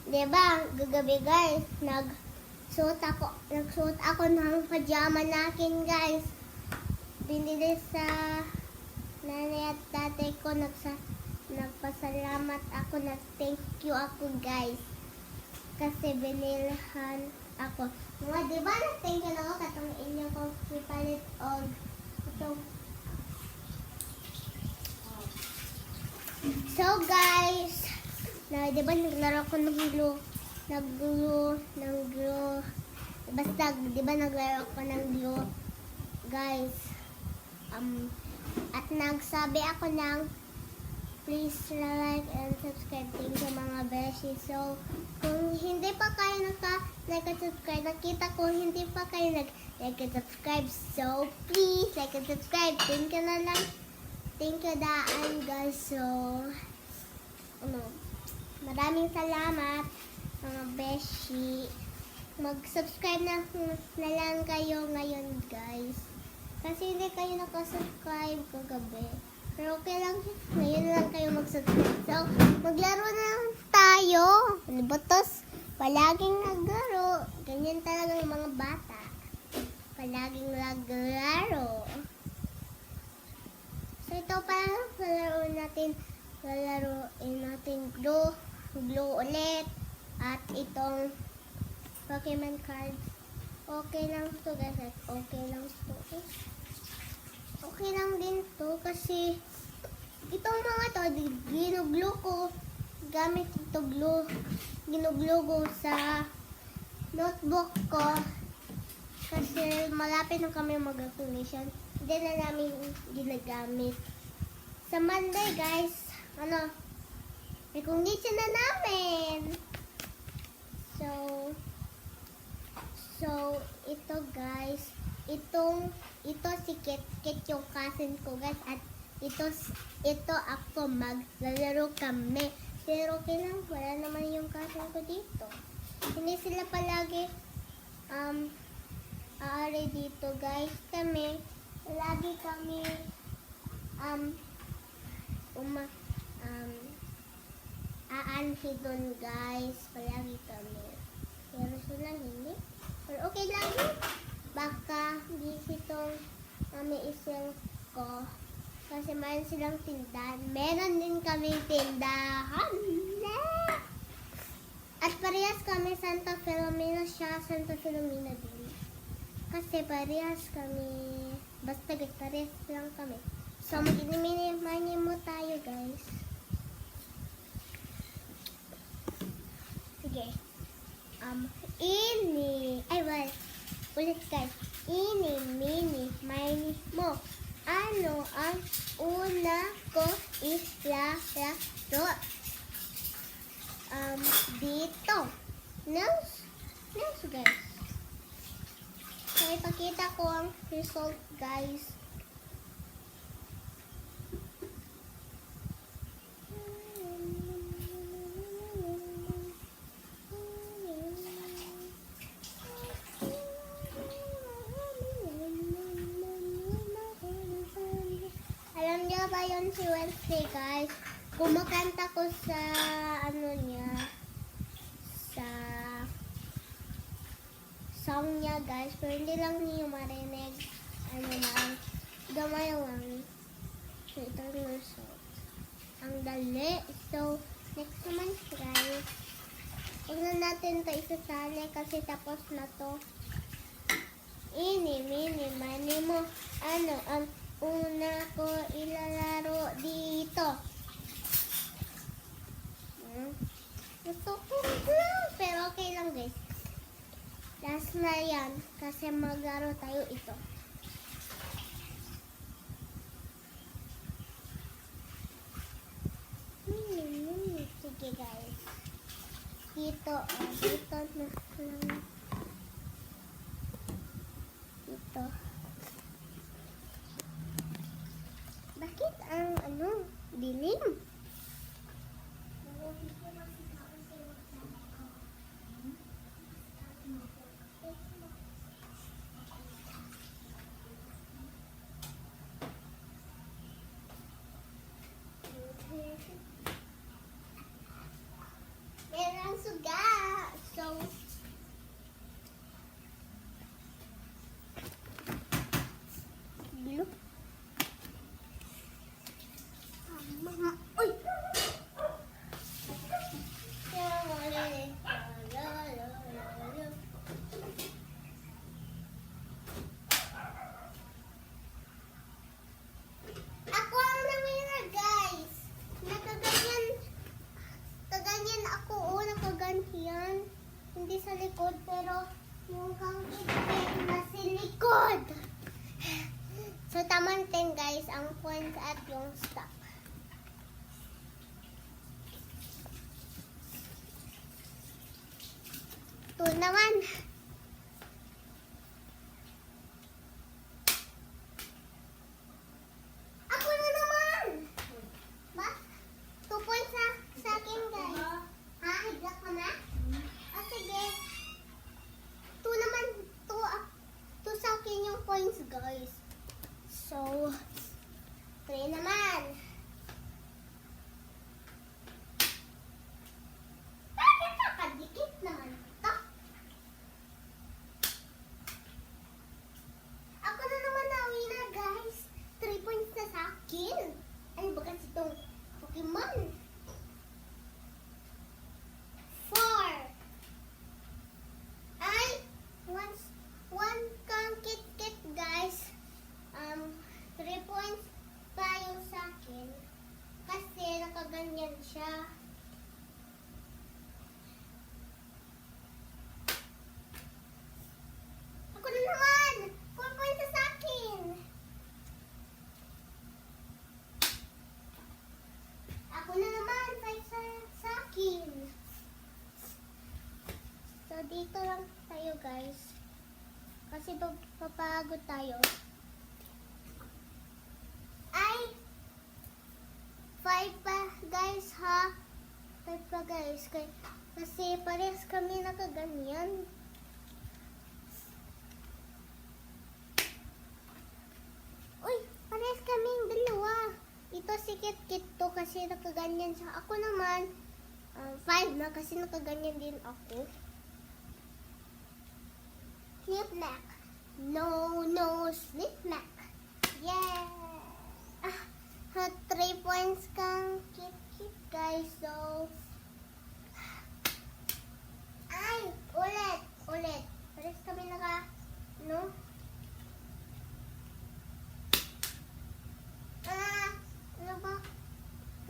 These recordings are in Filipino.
Diba, gagabi guys, nagsuot ako ng pajama natin guys. Binili sa nanay at tatay ko, nagpasalamat ako, thank you ako guys. Kasi binilhan ako. Mga diba na-thank you na ako katong inyo kong ipalit og itong. So guys, diba naglaro ko ng glue. Basta, diba naglaro ko ng glue. Guys, at nagsabi ako ng please like and subscribe. Thank you mga beshi. So, kung hindi pa kayo naka-subscribe, nakita ko hindi pa kayo nag-like and subscribe. So, please like and subscribe. Thank you na lang. Thank you daan guys. So, maraming salamat mga beshi. Mag-subscribe na lang kayo ngayon guys. Kasi hindi kayo nakasubscribe kagabi. Pero okay lang, ngayon lang kayo mag-subscribe. So, maglaro na lang tayo. Libotos, palaging naglaro. Ganyan talaga yung mga bata. Palaging naglaro. So, ito parang lalaroin natin glue ulit. At itong Pokemon cards. Okay lang to guys. Okay lang to. Okay lang din to kasi itong mga to, ginuglo ko. Gamit ito glue. Ginuglo ko sa notebook ko. Kasi malapit na kami mag-graduation. Hindi na namin ginagamit. Sa Monday guys, recognition na namin. So, ito guys, ito si Kit yung cousin ko guys, at ito ako maglalaro kami. Pero okay lang, wala naman yung cousin ko dito. Hindi sila palagi aari dito guys. Lagi kami aanhi doon guys. Palagi kami. Pero sila hindi. Pero okay lang yun. Baka gisitong isang ko. Kasi mayroon silang tindahan. Meron din kami tindahan. At parehas kami Santa Filomena siya. Santa Filomena din. Kasi parehas kami. Basta parehas lang kami. So mag-mini mo tayo guys. Sige. Ulit guys. Mini, mo. Ano ang una ko ilalaro? Dito. Nails guys. So, ipakita ko ang result guys. Ba yun si Wednesday guys, kumakanta ko sa sa song niya guys, pero hindi lang niyo marinig, gamay lang. So ito yung result, ang dali. So next naman guys, huwag na natin ito isasali kasi tapos na to. Mini mo, ano ang una ko ilalaro dito? Gusto ko lang, pero okay lang guys. Last na yan, kasi maglaro tayo ito. Sige guys. Dito na lang. Dito. Bakit ang dilim? Merang suga. So, blue. Uy! Ako ang nawinner, guys. Nakaganyan ako. Oo, nakaganyan. Hindi sa likod, pero mukhang nasa likod. So, tamang 10, guys, ang points at yung stock. Ito naman. Ako na naman. Ba? 2 points sa akin, guys. Ha? Higla ka na? O, sige. 2 naman. 2 sa akin yung points, guys. So, 3 naman. Bakit nakadikit naman ito? Ako na naman nawina, guys. 3 points na sa akin. Ano ba kasi itong Pokemon? 4. Ay, one kang kit-kit, guys. 3 points pa yung sa akin. Kasi nakaganyan siya. Ako na naman! 4 points na sa akin. Ako na naman, 5 sa akin. So, dito lang tayo, guys. Kasi papagod tayo. Ay! 5 pa, guys, ha? 5 pa, guys. Kasi parehas kami nakaganyan. Uy! Parehas kaming dalawa. Ito si Kit-Kit to kasi nakaganyan siya. Ako naman, 5 na kasi nakaganyan din ako. Snip-snack. No, snip-snack. Yeah! 3 points kang Kit-Kit, guys. So, ay! Ulit. Parehas kami no? Ano ba?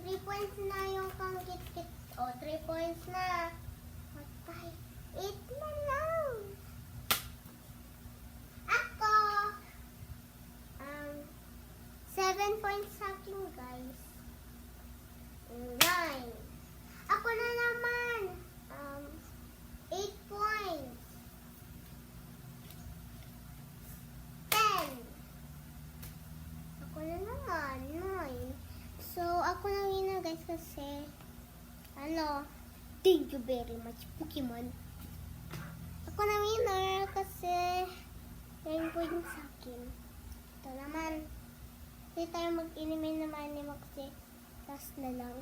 3 points na yung kang Kit-Kit. O, 3 points na. Patay. 8 na lang. Ako. 7 points sa akin, guys. 9. Ako na naman. 8 points. 10. Ako na naman. 9. So, ako na winner, guys, kasi thank you very much, Pokemon. Ako na winner kasi 9 points sa akin. Ito naman. Hindi tayo mag-inimin naman ni Maxi. Last na lang.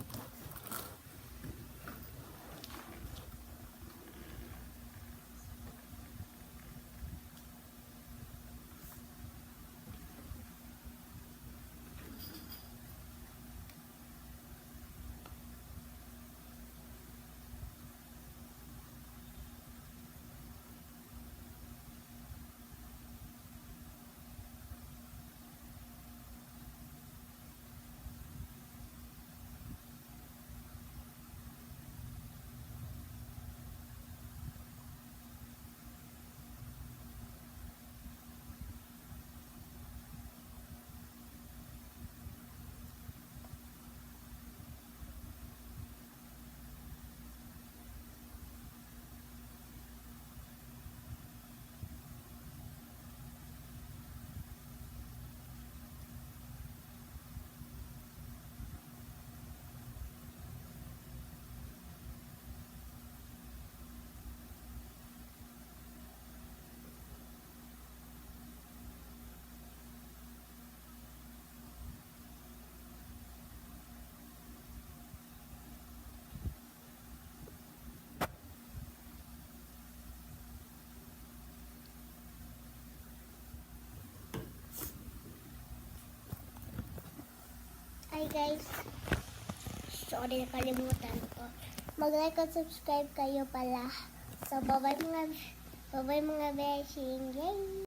Hi guys. Sorry, nakalimutan ko. Mag-like at subscribe kayo pala. So, bye-bye mga beshing. Yay!